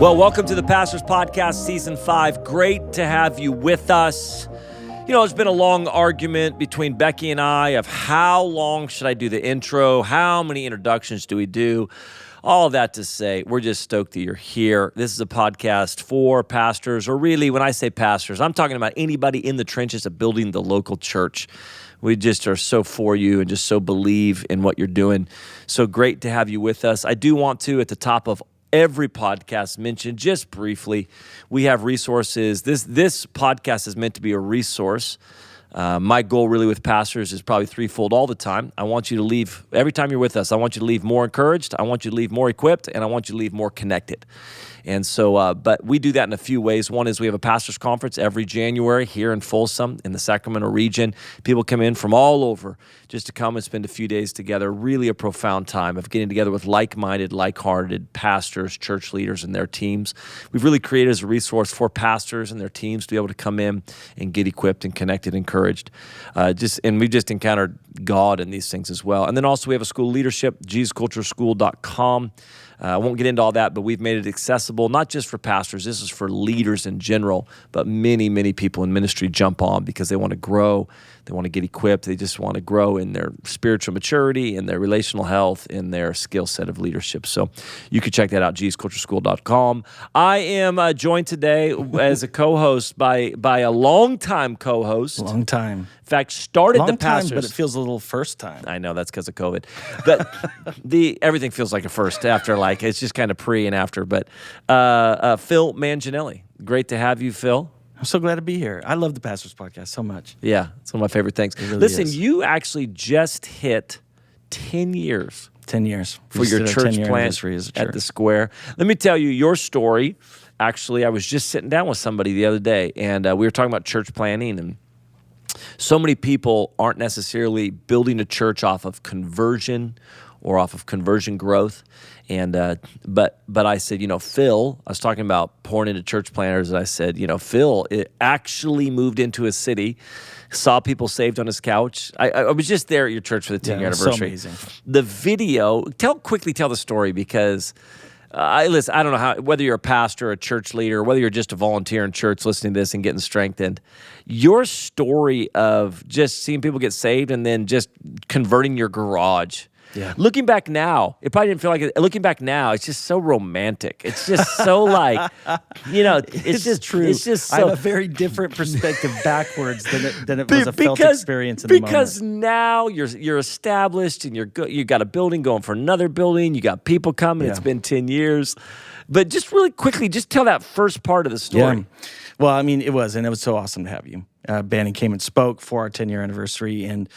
Well, welcome to the Pastors Podcast, Season 5. Great to have you with us. You know, it's been a long argument between Becky and I of how long should I do the intro, how many introductions do we do, all of that to say, we're just stoked that you're here. This is a podcast for pastors, or really, when I say pastors, I'm talking about anybody in the trenches of building the local church. We just are so for you and just so believe in what you're doing. So great to have you with us. I do want to, at the top of every podcast mentioned, just briefly, we have resources. This podcast is meant to be a resource. My goal really with pastors is probably threefold all the time. I want you to leave, every time you're with us, I want you to leave more encouraged, I want you to leave more equipped, and I want you to leave more connected. And so, but we do that in a few ways. One is we have a pastors conference every January here in Folsom in the Sacramento region. People come in from all over just to come and spend a few days together. Really a profound time of getting together with like-minded, like-hearted pastors, church leaders, and their teams. We've really created as a resource for pastors and their teams to be able to come in and get equipped and connected, encouraged. And we've just encountered God in these things as well. And then also we have a school of leadership, JesusCultureSchool.com. I won't get into all that, but we've made it accessible, not just for pastors. This is for leaders in general, but many, many people in ministry jump on because they want to grow. They want to get equipped. They just want to grow in their spiritual maturity, in their relational health, in their skill set of leadership. So you can check that out, JesusCultureSchool.com. I am joined today as a co-host by a longtime co-host. Long time. In fact, started Long the pastors. time, but it feels a little first time. I know that's because of COVID, but everything feels like a first after. Like it's just kind of pre and after. But Phil Manginelli, great to have you, Phil. I'm so glad to be here. I love the Pastors Podcast so much. Yeah, it's one of my favorite things. It really Listen, is. you actually just hit 10 years 10 years. for your church plant at the Square. Let me tell you your story. Actually, I was just sitting down with somebody the other day, and we were talking about church planning, and so many people aren't necessarily building a church off of conversion or off of conversion growth. And but I said, Phil, I was talking about pouring into church planners, and I said, Phil actually moved into a city, saw people saved on his couch. I was just there at your church for the 10-year anniversary. So amazing. The video, quickly tell the story, because listen, I don't know whether you're a pastor, a church leader, whether you're just a volunteer in church listening to this and getting strengthened. Your story of just seeing people get saved and then just converting your garage. Yeah. Looking back now, it probably didn't feel like it. Looking back now, it's just so romantic. It's just so like, it's just true. It's just so. I have a very different perspective backwards than it was a felt experience in the moment. Because now you're established and you're good. You got a building going for another building. You got people coming. Yeah. It's been 10 years. But just really quickly, just tell that first part of the story. Yeah. Well, I mean, it was so awesome to have you. Bannon came and spoke for our 10-year anniversary. And,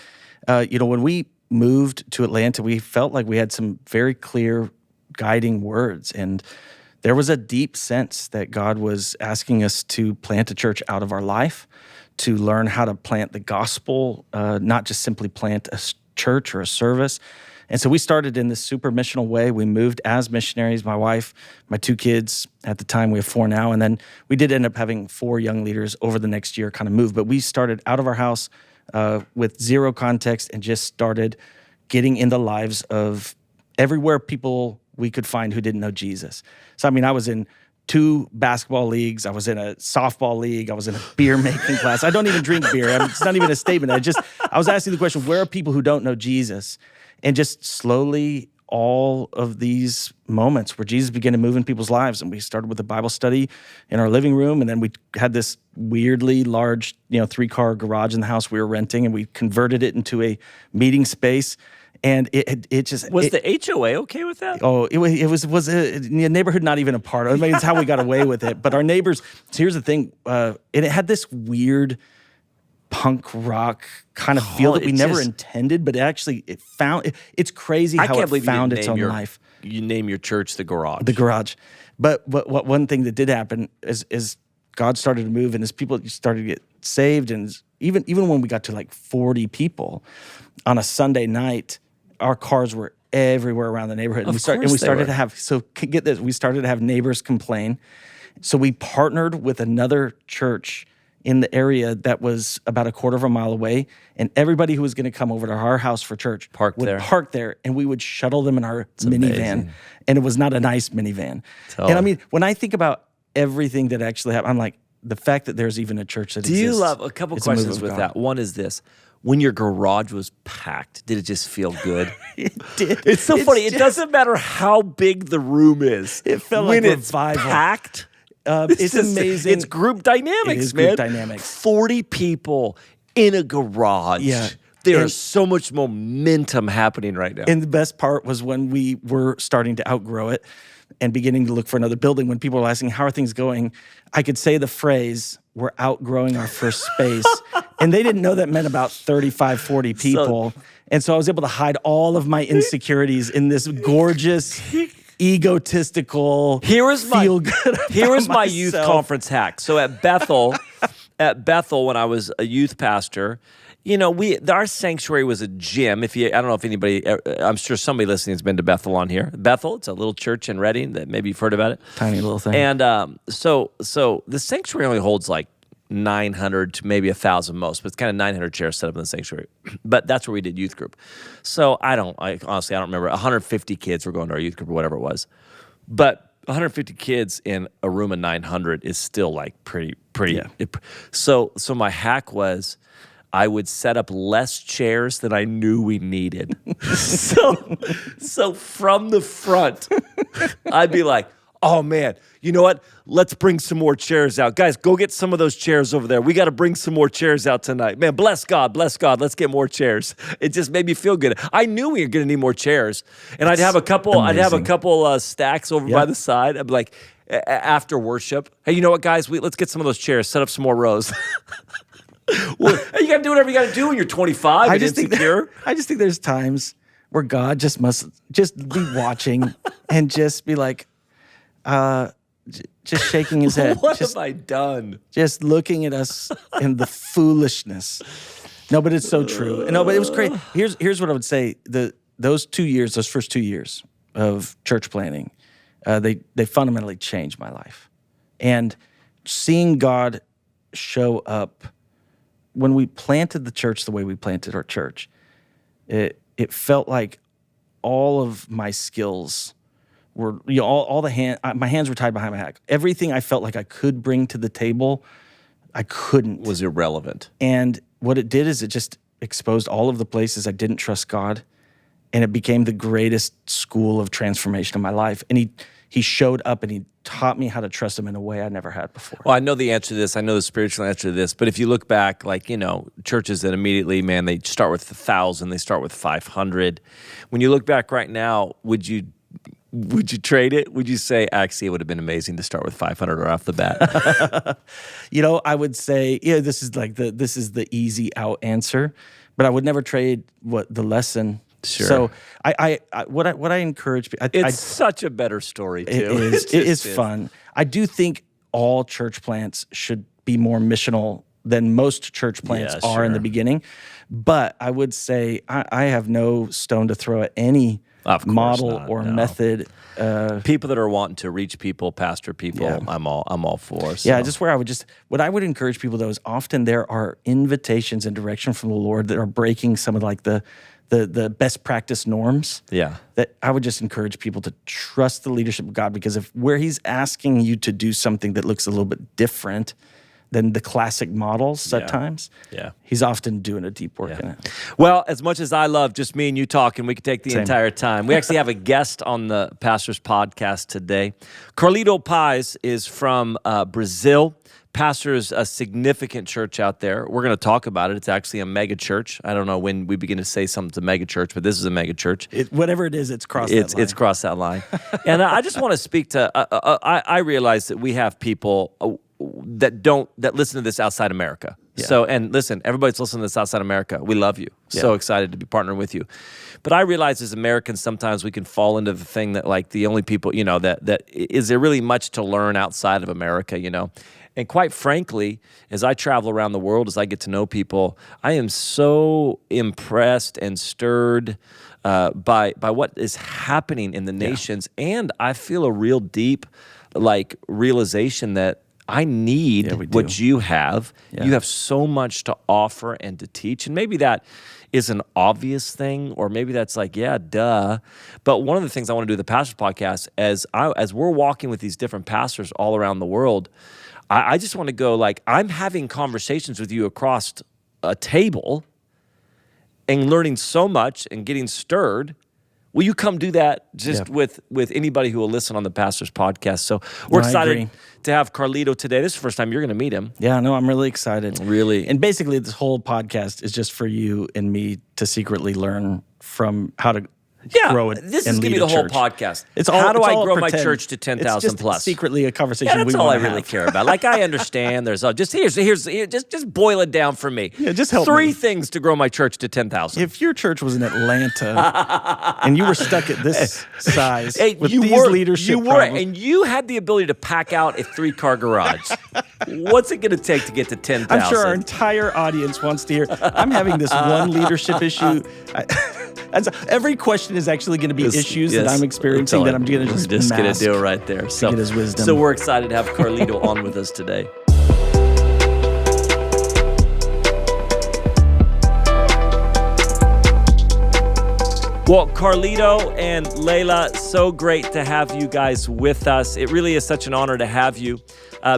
when we moved to Atlanta, we felt like we had some very clear guiding words. And there was a deep sense that God was asking us to plant a church out of our life, to learn how to plant the gospel, not just simply plant a church or a service. And so we started in this super missional way. We moved as missionaries, my wife, my 2 kids. At the time, we have 4 now. And then we did end up having 4 young leaders over the next year kind of move. But we started out of our house with zero context and just started getting in the lives of everywhere people we could find who didn't know Jesus. So, I mean, I was in 2 basketball leagues. I was in a softball league. I was in a beer making class. I don't even drink beer. It's not even a statement. I was asking the question, where are people who don't know Jesus? And just slowly, all of these moments where Jesus began to move in people's lives. And we started with a Bible study in our living room. And then we had this weirdly large, 3-car garage in the house we were renting. And we converted it into a meeting space. And it just... Was the HOA okay with that? Oh, it was a neighborhood not even a part of it. I mean, it's how we got away with it. But our neighbors... So here's the thing. And it had this weird punk rock kind of feel that we never intended, but it's crazy how it found its own life. You name your church the Garage. The Garage. But what one thing that did happen is God started to move, and as people started to get saved, and even when we got to like 40 people on a Sunday night, our cars were everywhere around the neighborhood. And we started to have, so get this, we started to have neighbors complain. So we partnered with another church in the area that was about a quarter of a mile away, and everybody who was going to come over to our house for church would park there, and we would shuttle them in our minivan, and it was not a nice minivan. And I mean, when I think about everything that actually happened, I'm like, the fact that there's even a church that exists. Do you love, a couple questions with that. One is this. When your garage was packed, did it just feel good? It did. It's so funny. It doesn't matter how big the room is. It felt when like it's revival. Packed. It's amazing. It's group dynamics, it is man. Group dynamics. 40 people in a garage. Yeah. There's so much momentum happening right now. And the best part was when we were starting to outgrow it and beginning to look for another building. When people were asking, how are things going? I could say the phrase, we're outgrowing our first space. And they didn't know that meant about 35, 40 people. And so I was able to hide all of my insecurities in this gorgeous, egotistical, feel good. Here is my youth conference hack. So at Bethel, when I was a youth pastor, you know, our sanctuary was a gym. I don't know if anybody, I'm sure somebody listening has been to Bethel on here. Bethel, it's a little church in Reading that maybe you've heard about it. Tiny little thing. And so the sanctuary only holds like 900 to maybe 1,000 most, but it's kind of 900 chairs set up in the sanctuary. But that's where we did youth group. So honestly, I don't remember. 150 kids were going to our youth group or whatever it was. But 150 kids in a room of 900 is still like pretty. Yeah. So my hack was, I would set up less chairs than I knew we needed. so from the front, I'd be like, oh man, you know what? Let's bring some more chairs out. Guys, go get some of those chairs over there. We got to bring some more chairs out tonight. Man, bless God. Let's get more chairs. It just made me feel good. I knew we were going to need more chairs. And I'd have a couple stacks over by the side. I'd be like, after worship, hey, you know what, guys? Let's get some of those chairs. Set up some more rows. Well, you got to do whatever you got to do when you're 25 and insecure. I just think there's times where God just must just be watching and just be like, just shaking his head. What have I done? Just looking at us in the foolishness. No, but it's so true. No, but it was great. Here's what I would say. Those first 2 years of church planning, they fundamentally changed my life. And seeing God show up when we planted the church the way we planted our church, it felt like all of my skills were, all my hands were tied behind my back. Everything I felt like I could bring to the table, I couldn't. Was irrelevant. And what it did is it just exposed all of the places I didn't trust God, and it became the greatest school of transformation of my life. And he showed up and he taught me how to trust him in a way I never had before. Well, I know the answer to this. I know the spiritual answer to this. But if you look back, like, you know, churches that immediately, man, they start with 1,000, they start with 500. When you look back right now, would you trade it? Would you say, actually, it would have been amazing to start with 500 right off the bat? I would say, this is the easy out answer, but I would never trade the lesson. Sure. So what I encourage people, it's such a better story too. It is fun. I do think all church plants should be more missional than most church plants are in the beginning. But I would say I have no stone to throw at any model or method. People that are wanting to reach people, pastor people, I'm all for. So. Yeah, what I would encourage people though is often there are invitations and direction from the Lord that are breaking some of like the best practice norms. Yeah. That I would just encourage people to trust the leadership of God, because where he's asking you to do something that looks a little bit different than the classic models at times, he's often doing a deep work in it. Well, as much as I love just me and you talking, we could take the entire time. We actually have a guest on the Pastor's Podcast today. Carlito Paes is from Brazil. Pastors a significant church out there. We're going to talk about it. It's actually a megachurch. I don't know when we begin to say something's a megachurch, but this is a megachurch. Whatever it is, it's crossed that line. It's crossed that line. And I just want to speak to, I realize that we have people that listen to this outside America. Yeah. So, and listen, everybody's listening to this outside America. We love you. So excited to be partnering with you. But I realize as Americans, sometimes we can fall into the thing that like the only people, that is there really much to learn outside of America, And quite frankly, as I travel around the world, as I get to know people, I am so impressed and stirred by what is happening in the nations. And I feel a real deep realization that I need Yeah, we do. what you have. Yeah. You have so much to offer and to teach. And maybe that is an obvious thing, or maybe that's like, yeah, duh. But one of the things I want to do with the Pastors Podcast, as we're walking with these different pastors all around the world, I just want to go like, I'm having conversations with you across a table and learning so much and getting stirred. Will you come do that just with anybody who will listen on the Pastors Podcast? So we're excited to have Carlito today. This is the first time you're going to meet him. Yeah, no, I'm really excited. Really. And basically, this whole podcast is just for you and me to secretly learn from how to grow it. This and is going to be lead a the whole church. podcast. It's all, how do it's I all grow my pretend. church to 10,000 It's just plus? secretly a conversation Yeah, we that's all want I to really have. care about. Like, I understand there's just just boil it down for me. Yeah, just help Three me. things to grow my church to 10,000. If your church was in Atlanta and you were stuck at this size with you these were, leadership you were, problems, and you had the ability to pack out a 3-car garage. What's it going to take to get to 10,000? I'm sure our entire audience wants to hear. I'm having this one leadership issue. Every question is actually going to be issues that I'm experiencing that I'm going to just going to mask do it right there. So, get his wisdom. So we're excited to have Carlito on with us today. Well, Carlito and Layla, so great to have you guys with us. It really is such an honor to have you.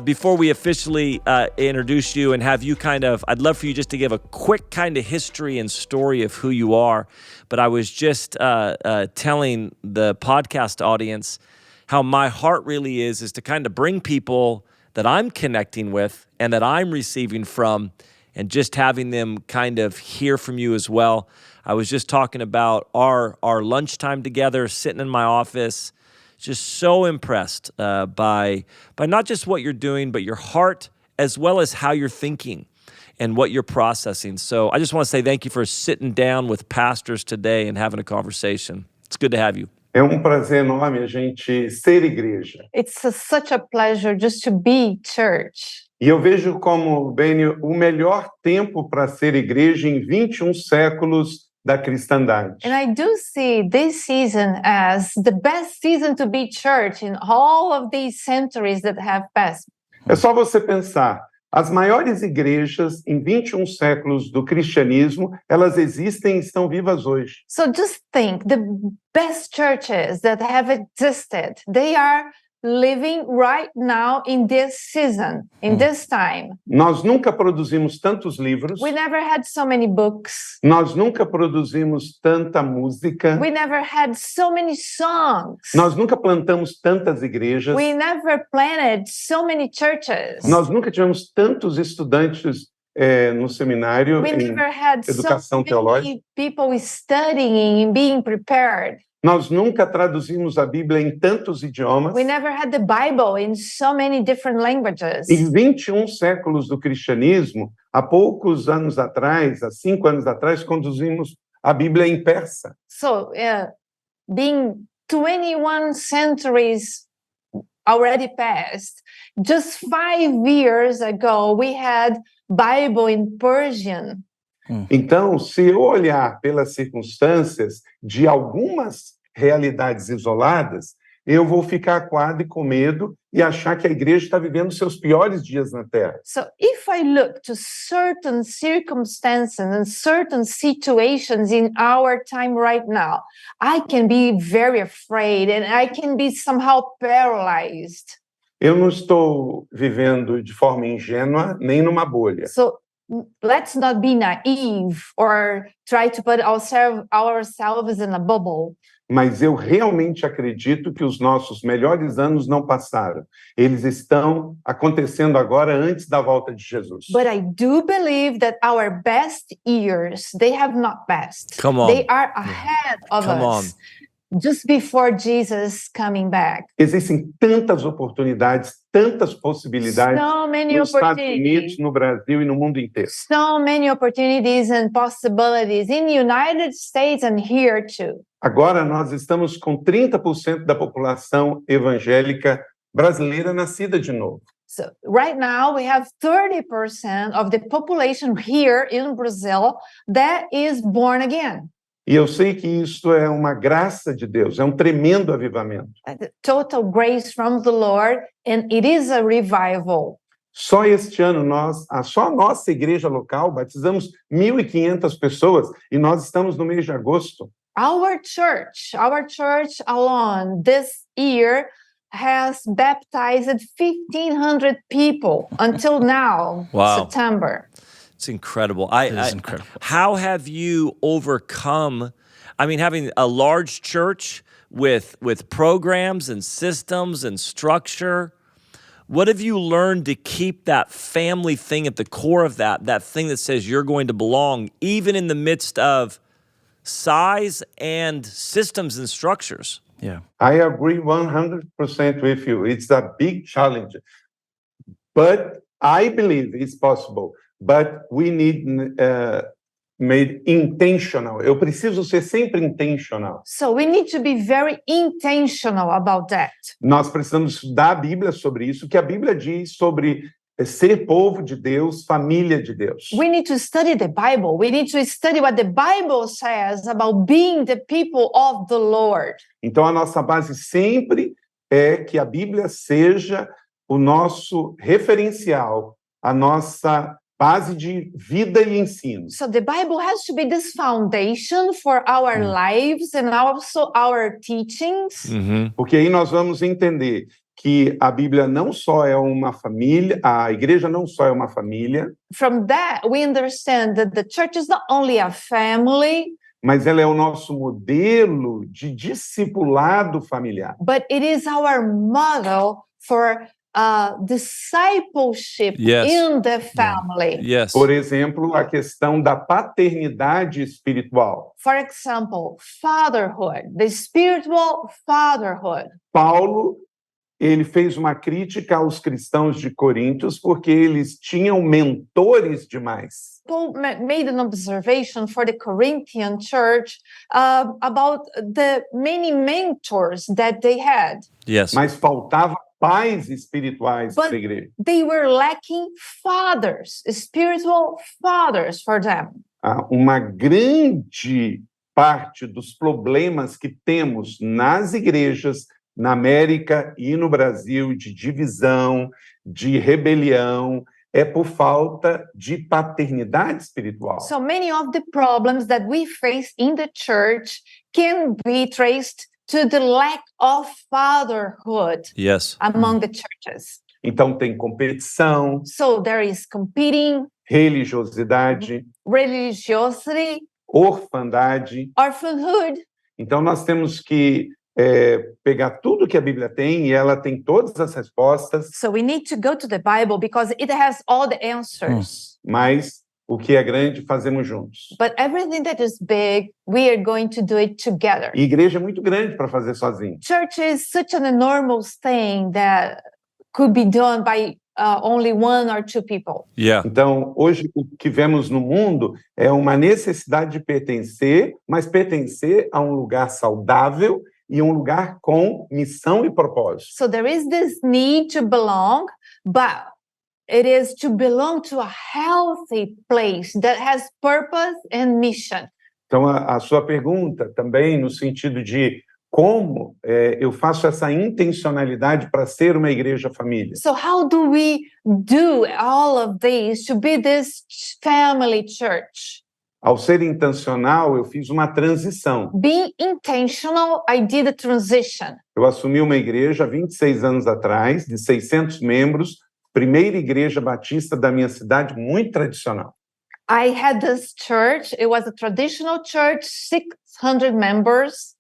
Before we officially introduce you and have you I'd love for you just to give a quick kind of history and story of who you are. But I was just telling the podcast audience how my heart really is to kind of bring people that I'm connecting with and that I'm receiving from, and just having them kind of hear from you as well. I was just talking about our lunchtime together, sitting in my office, just so impressed by not just what you're doing, but your heart, as well as how you're thinking and what you're processing. So I just want to say thank you for sitting down with pastors today and having a conversation. It's good to have you. É prazer enorme a gente ser igreja. It's such a pleasure just to be church. E eu vejo como, Benny, o melhor tempo para ser igreja em 21 séculos da cristandade. And I do see this season as the best season to be church in all of these centuries that have passed. É só você pensar, as maiores igrejas em 21 séculos do cristianismo, elas existem e estão vivas hoje. So just think, the best churches that have existed, they are living right now in this season, in this time. Nós nunca produzimos tantos livros. We never had so many books. Nós nunca produzimos tanta música. We never had so many songs. Nós nunca plantamos tantas igrejas. We never planted so many churches. Nós nunca tivemos tantos estudantes no seminário We em never had educação so teológica. many people studying and being prepared. Nós nunca traduzimos a Bíblia em tantos idiomas. We never had the Bible in so many different languages. Em 21 séculos do cristianismo, há poucos anos atrás, há 5 anos atrás, conduzimos a Bíblia em persa. So, being 21 centuries already passed, just 5 years ago, we had Bible in Persian. Então, se eu olhar pelas circunstâncias de algumas realidades isoladas, eu vou ficar acuado e com medo e achar que a igreja está vivendo seus piores dias na Terra. So if I look to certain circumstances and certain situations in our time right now, I can be very afraid and I can be somehow paralyzed. Eu não estou vivendo de forma ingênua nem numa bolha. So let's not be naive or try to put ourselves in a bubble. Mas eu realmente acredito que os nossos melhores anos não passaram. Eles estão acontecendo agora antes da volta de Jesus. But I do believe that our best years, they have not passed. Come on. They are ahead of Come us. Just before Jesus coming back. Existem tantas oportunidades, tantas possibilidades So many nos Estados opportunities. Unidos, no Brasil e no mundo inteiro. So many opportunities and possibilities in the United States and here too. Agora nós estamos com 30% da população evangélica brasileira nascida de novo. So right now we have 30% of the population here in Brazil that is born again. E eu sei que isso é uma graça de Deus, é um tremendo avivamento. The total grace from the Lord, and it is a revival. Só este ano, só a nossa igreja local, batizamos 1.500 pessoas e nós estamos no mês de agosto. Our church alone this year has baptized 1,500 people until now, Wow. September. It's incredible. It is incredible. How have you overcome, having a large church with programs and systems and structure, what have you learned to keep that family thing at the core of that thing that says you're going to belong, even in the midst of size and systems and structures? Yeah. I agree 100% with you. It's a big challenge. But I believe it's possible. But we need made intentional. Eu preciso ser sempre intentional. So we need to be very intentional about that. Nós precisamos estudar a Bíblia sobre isso, que a Bíblia diz sobre ser povo de Deus, família de Deus. We need to study the Bible. We need to study what the Bible says about being the people of the Lord. Então a nossa base sempre é que a Bíblia seja o nosso referencial, a nossa base de vida e ensino. So the Bible has to be this foundation for our lives and also our teachings. Porque aí nós vamos entender que a Bíblia não só é uma família, a igreja não só é uma família. From that, we understand that the church is not only a family, mas ela é o nosso modelo de discipulado familiar. but it is our model for discipleship Yes. in the family. Yes. Por exemplo, a questão da paternidade espiritual. For example, fatherhood, the spiritual fatherhood. Paulo, ele fez uma crítica aos cristãos de Coríntios porque eles tinham mentores demais. Paul made an observation for the Corinthian church about the many mentors that they had. Yes. Mas faltava pais espirituais But para a igreja. they were lacking fathers, spiritual fathers for them. Uma grande parte dos problemas que temos nas igrejas na América e no Brasil de divisão, de rebelião, é por falta de paternidade espiritual. So many of the problems that we face in the church can be traced to the lack of fatherhood Yes. among the churches. Então tem competição, So there is competing, religiosidade, religiosity, orfandade. orphanhood. Então nós temos que pegar tudo que a Bíblia tem, e ela tem todas as respostas, So we need to go to the Bible because it has all the answers. mas o que é grande fazemos juntos. But everything that is big, we are going to do it together. E igreja é muito grande para fazer sozinho. Church is such an enormous thing that could be done by only one or two people. Yeah. Então, hoje, o que vemos no mundo é uma necessidade de pertencer, mas pertencer a um lugar saudável e um lugar com missão e propósito. So there is this need to belong, but it is to belong to a healthy place that has purpose and mission. Então, a sua pergunta também no sentido de como eu faço essa intencionalidade para ser uma igreja família. So how do we do all of these to be this family church? Ao ser intencional, eu fiz uma transição. Being intentional, I did a transition. Eu assumi uma igreja há 26 anos atrás, de 600 membros, primeira igreja batista da minha cidade, muito tradicional. I had this church. It was a traditional church, 600 members.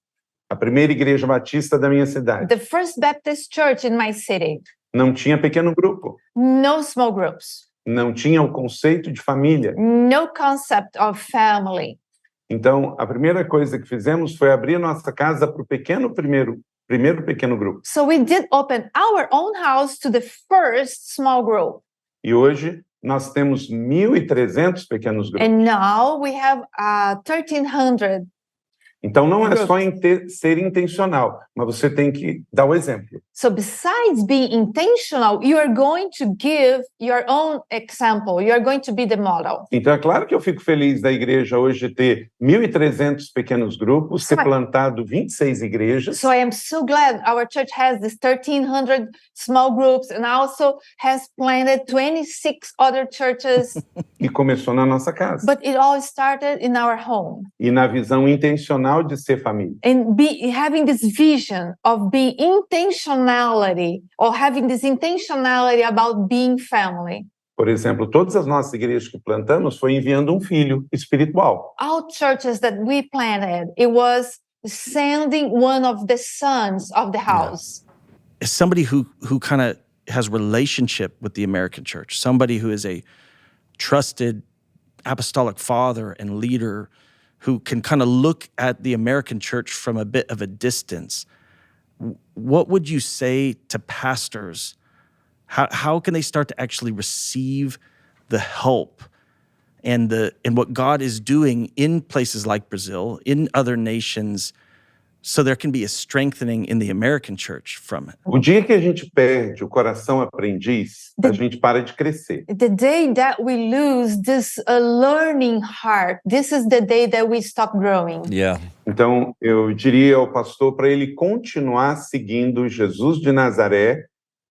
A primeira igreja batista da minha cidade. The first Baptist church in my city. Não tinha pequeno grupo, No small groups. não tinha o conceito de família. No concept of family. Então, a primeira coisa que fizemos foi abrir nossa casa para o primeiro pequeno grupo. So we did open our own house to the first small group. E hoje nós temos 1.300 pequenos grupos. And now we have 1,300. Então, não é só ser intencional, mas você tem que dar o exemplo. So besides being intentional, you are going to give your own example. You are going to be the model. Então, é claro que eu fico feliz da igreja hoje ter 1.300 pequenos grupos, ter plantado 26 igrejas. So I am so glad our church has this 1,300 small groups and also has planted 26 other churches. E começou na nossa casa. But it all started in our home. E na visão intencional de ser família. And having this vision of being intentionality or having this intentionality about being family. Por exemplo, todas as nossas igrejas que plantamos foi enviando um filho espiritual. All churches that we planted, it was sending one of the sons of the house. As somebody who kind of has relationship with the American church, somebody who is a trusted apostolic father and leader who can kind of look at the American church from a bit of a distance, what would you say to pastors? How can they start to actually receive the help and what God is doing in places like Brazil, in other nations, so there can be a strengthening in the American church from it? O dia que a gente perde o coração aprendiz, a gente para de crescer. The day that we lose this learning heart, this is the day that we stop growing. Yeah. Então, eu diria ao pastor para ele continuar seguindo Jesus de Nazaré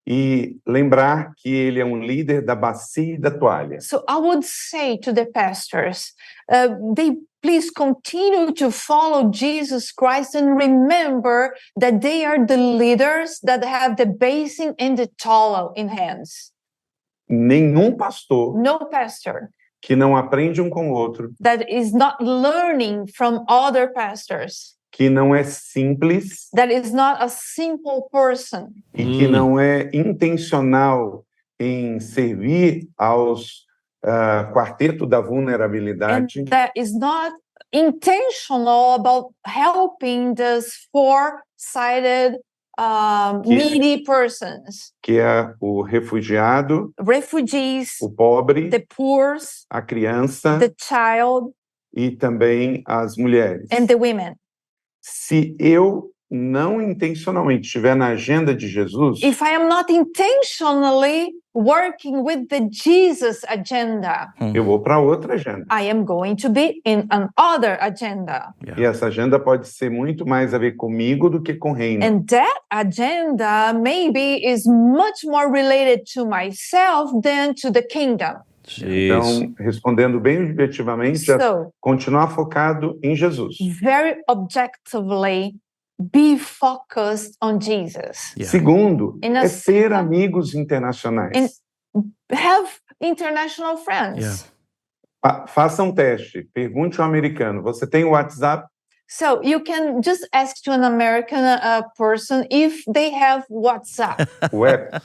e lembrar que ele é um líder da bacia e da toalha. So I would say to the pastors, they please continue to follow Jesus Christ and remember that they are the leaders that have the basin and the towel in hands. Nenhum pastor No pastor que não aprende um com o outro, that is not learning from other pastors, que não é simples that is not a simple person, e que não é intencional em servir aos quarteto da and vulnerabilidade, that is not intentional about helping those four-sided needy persons, que é o refugiado, refugees, o pobre, the poor, a criança the child, e também as mulheres. and the women. Se eu não intencionalmente estiver na agenda de Jesus, If I am not intentionally working with the Jesus agenda, eu vou para outra agenda. I am going to be in another agenda. E essa agenda pode ser muito mais a ver comigo do que com o reino. And that agenda maybe is much more related to myself than to the kingdom. Então, respondendo bem objetivamente, é So, continuar focado em Jesus. very objectively, be focused on Jesus. Yeah. Segundo, And a é ter second- amigos internacionais. And have international friends. Yeah. Faça um teste. Pergunte ao americano, você tem o WhatsApp? So you can just ask to an American person if they have WhatsApp. O app?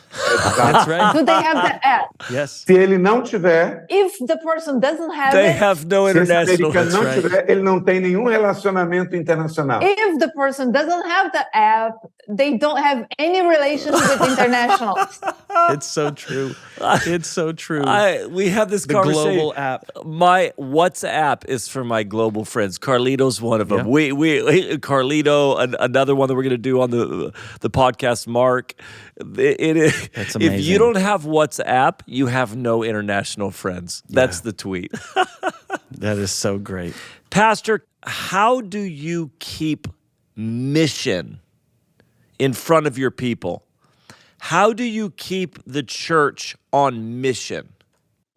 That's right. Do they have the app? Yes. Se ele não tiver, If the person doesn't have They it, have no se esse international. americano não right. tiver, ele não tem nenhum relacionamento internacional. if the person doesn't have the app, they don't have any relationship with internationals. It's so true. It's so true. We have this the conversation. global app. My WhatsApp is for my global friends. Carlito's one of them. Yeah. Carlito, another one that we're going to do on the podcast. Mark, That's if you amazing. don't have WhatsApp, you have no international friends. That's the tweet. That is so great. Pastor, how do you keep mission in front of your people? How do you keep the church on mission?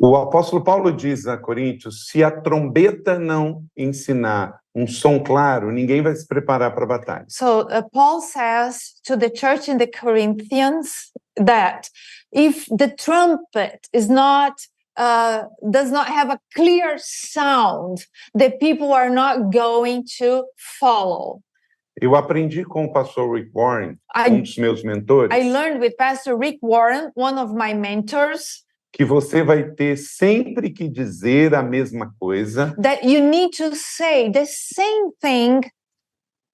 O apóstolo Paulo diz a Coríntios, se a trombeta não ensinar um som claro, ninguém vai se preparar para a batalha. So Paul says to the church in the Corinthians that if the trumpet is not does not have a clear sound, the people are not going to follow. Eu aprendi com o pastor Rick Warren, um dos meus mentores, I learned with Pastor Rick Warren, one of my mentors, que você vai ter sempre que dizer a mesma coisa that you need to say the same thing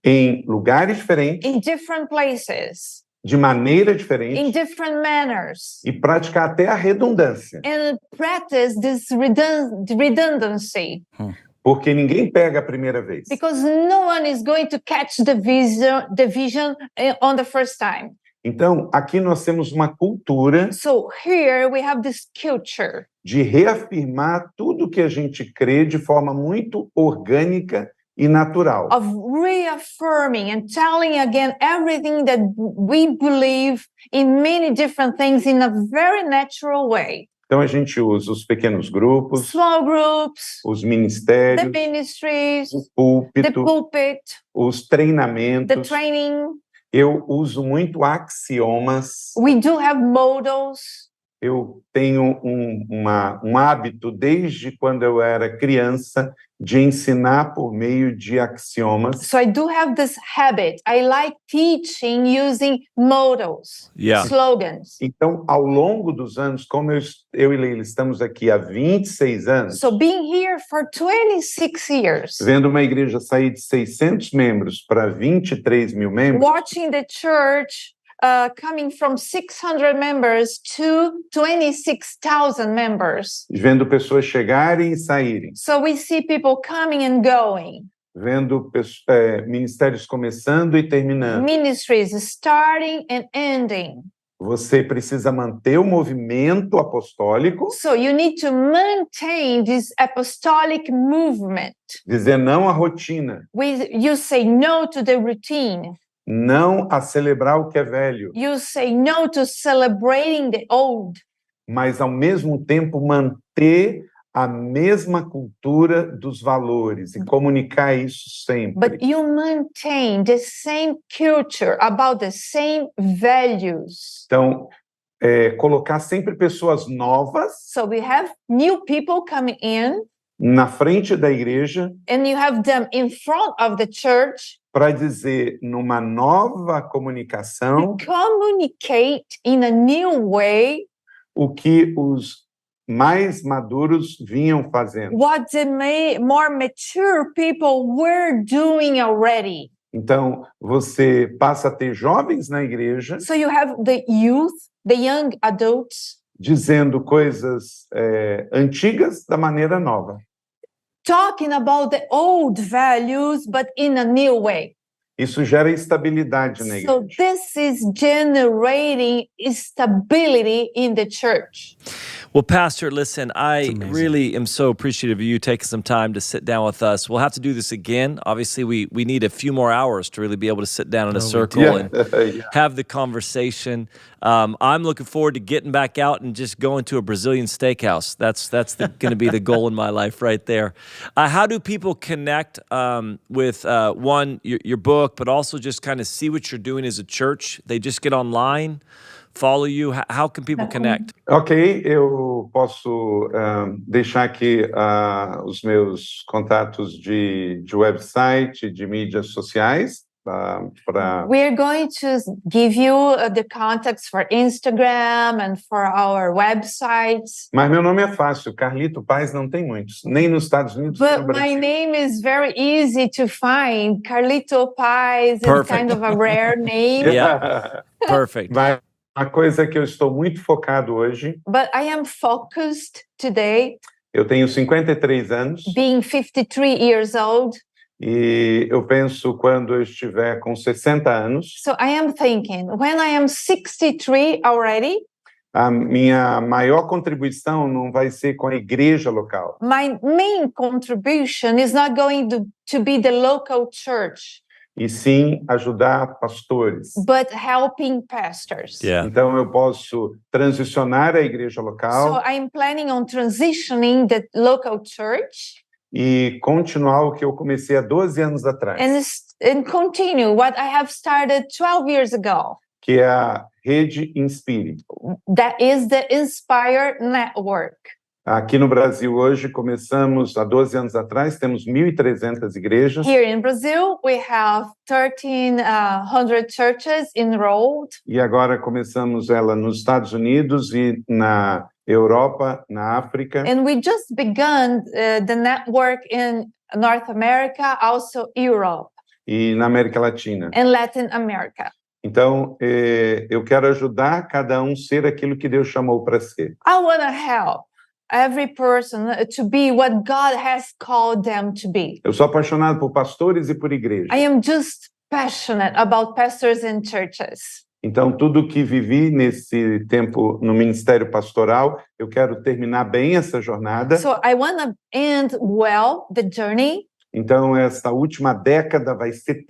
em lugares diferentes, in different places, de maneira in diferente different manners, e praticar até a redundância. and practice this redundancy. Porque ninguém pega a primeira vez. Because no one is going to catch the vision on the first time. Então, aqui nós temos uma cultura So here we have this culture de reafirmar tudo que a gente crê de forma muito orgânica e natural. of reaffirming and telling again everything that we believe in many different things in a very natural way. Então, a gente usa os pequenos grupos, Small groups, os the ministérios, ministries, o the púlpito, pulpit, os the treinamentos. training. Eu uso muito axiomas. We do have models. Eu tenho um hábito, desde quando eu era criança, de ensinar por meio de axiomas. So I do have this habit. I like teaching using models, Yeah. slogans. Então, ao longo dos anos, como eu e Leila estamos aqui há 26 anos, So being here for 26 years, vendo uma igreja sair de 600 membros para 23 mil membros, watching the church coming from 600 members to 26,000 members. vendo pessoas chegarem e saírem, So we see people coming and going, vendo ministérios começando e terminando. ministries starting and ending. Você precisa manter o movimento apostólico, So you need to maintain this apostolic movement. dizer não à rotina, You say no to the routine. não a celebrar o que é velho, You say no to celebrating the old, mas ao mesmo tempo manter a mesma cultura dos valores e comunicar isso sempre. but you maintain the same culture about the same values. Então, colocar sempre pessoas novas So we have new people coming in, na frente da igreja and you have them in front of the church, para dizer numa nova comunicação communicate in a new way o que os mais maduros vinham fazendo. what the more mature people were doing already. Então, você passa a ter jovens na igreja So you have the youth, the young adults, dizendo coisas antigas da maneira nova. talking about the old values, but in a new way. Isso gera estabilidade na So igreja. this is generating stability in the church. Well, Pastor, listen, I amazing. really am so appreciative of you taking some time to sit down with us. We'll have to do this again. Obviously, we need a few more hours to really be able to sit down in a circle and Yeah. have the conversation. I'm looking forward to getting back out and just going to a Brazilian steakhouse. That's going to be the goal in my life right there. How do people connect with, one, your book, but also just kind of see what you're doing as a church? They just get online, follow you. How can people connect? Ok, eu posso deixar aqui os meus contatos de website, de mídias sociais. We're going to give you the contacts for Instagram and for our websites. Mas meu nome é fácil, Carlito Paes não tem muitos, nem nos Estados Unidos nem no But my Brasil. name is very easy to find. Carlito Paes is Perfect. kind of a rare name. Yeah. Perfect. Mas uma coisa que eu estou muito focado hoje, But I am focused today, eu tenho 53 anos being 53 years old. e eu penso quando eu estiver com 60 anos, So I am thinking, when I am 63 already, a minha maior contribuição não vai ser com a igreja local, my main contribution is not going to be the local church, e sim ajudar pastores. but helping pastors. Yeah. Então eu posso transicionar a igreja So local I'm planning on transitioning the local church e continuar o que eu comecei há 12 anos atrás, and continue what I have started 12 years ago. que é a Rede Inspire. That is the Inspire Network. Aqui no Brasil hoje começamos há 12 anos atrás, temos 1.300 igrejas Here in Brazil, we have 1,300 churches enrolled. e agora começamos ela nos Estados Unidos e na Europa, na África And we just begun the network in North America, also Europe e na América Latina. and Latin America. Então, eu quero ajudar cada um a ser aquilo que Deus chamou para ser. I want to help every person to be what God has called them to be. Eu sou apaixonado por pastores e por igrejas. I am just passionate about pastors and churches. Então, tudo que vivi nesse tempo no ministério pastoral, eu quero terminar bem essa jornada. So I want to end well the journey. Então, essa última década vai ser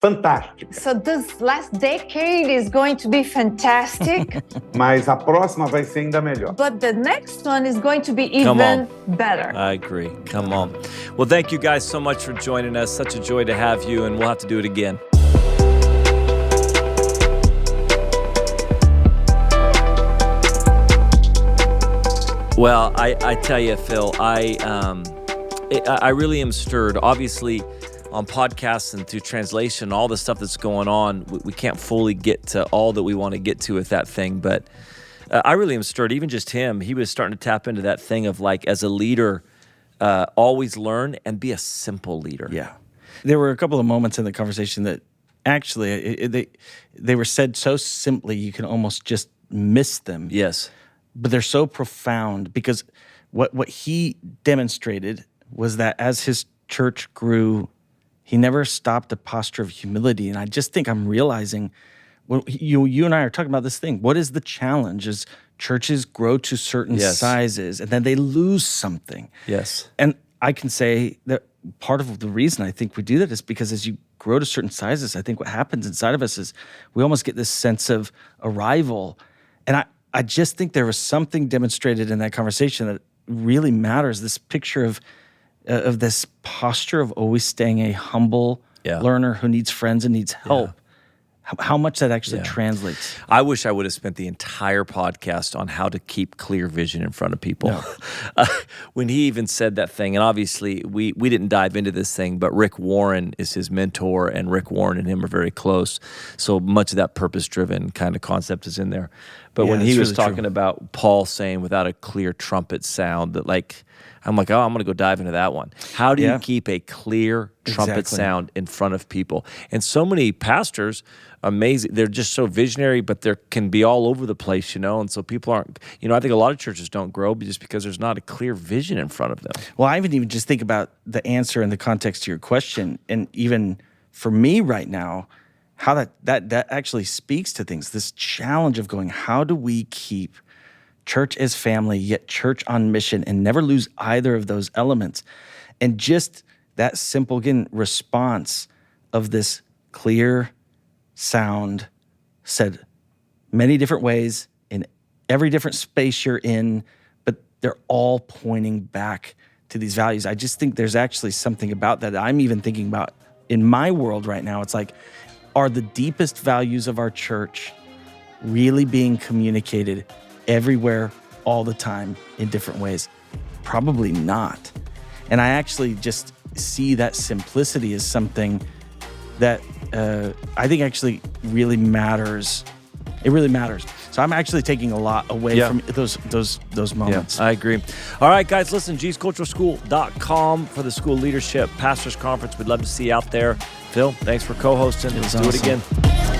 fantástica. So this last decade is going to be fantastic. Mas a próxima vai ser ainda melhor. But the next one is going to be Come even on. better. I agree. Come on. Well, thank you guys so much for joining us. Such a joy to have you, and we'll have to do it again. Well, I tell you, Phil, I really am stirred. Obviously, on podcasts and through translation, all the stuff that's going on, we can't fully get to all that we want to get to with that thing. But I really am stirred. Even just him, he was starting to tap into that thing of like, as a leader, always learn and be a simple leader. Yeah. There were a couple of moments in the conversation that actually they were said so simply you can almost just miss them. Yes. But they're so profound because what he demonstrated was that as his church grew, he never stopped a posture of humility. And I just think I'm realizing, when you and I are talking about this thing, what is the challenge is churches grow to certain sizes and then they lose something. Yes. And I can say that part of the reason I think we do that is because as you grow to certain sizes, I think what happens inside of us is we almost get this sense of arrival. And I just think there was something demonstrated in that conversation that really matters, this picture of this posture of always staying a humble learner who needs friends and needs help. How much that actually translates. I wish I would have spent the entire podcast on how to keep clear vision in front of people. No. When he even said that thing, and obviously we didn't dive into this thing, but Rick Warren is his mentor, and Rick Warren and him are very close. So much of that purpose-driven kind of concept is in there. But when he was talking about Paul saying without a clear trumpet sound, that like, I'm like, oh, I'm going to go dive into that one. How do you keep a clear trumpet sound in front of people? And so many pastors, amazing, they're just so visionary, but they can be all over the place, and so people aren't, I think a lot of churches don't grow just because there's not a clear vision in front of them. Well, I even just think about the answer in the context to your question, and even for me right now, how that actually speaks to things, this challenge of going, how do we keep church as family, yet church on mission, and never lose either of those elements? And just that simple, again, response of this clear sound said many different ways in every different space you're in, but they're all pointing back to these values. I just think there's actually something about that I'm even thinking about in my world right now. It's like, are the deepest values of our church really being communicated everywhere, all the time, in different ways? Probably not. And I actually just see that simplicity as something that I think actually really matters. It really matters. So I'm actually taking a lot away from those moments. Yeah, I agree. All right, guys, listen, JesusCulturalSchool.com for the School Leadership Pastors Conference. We'd love to see you out there. Phil, thanks for co-hosting. Let's do it again.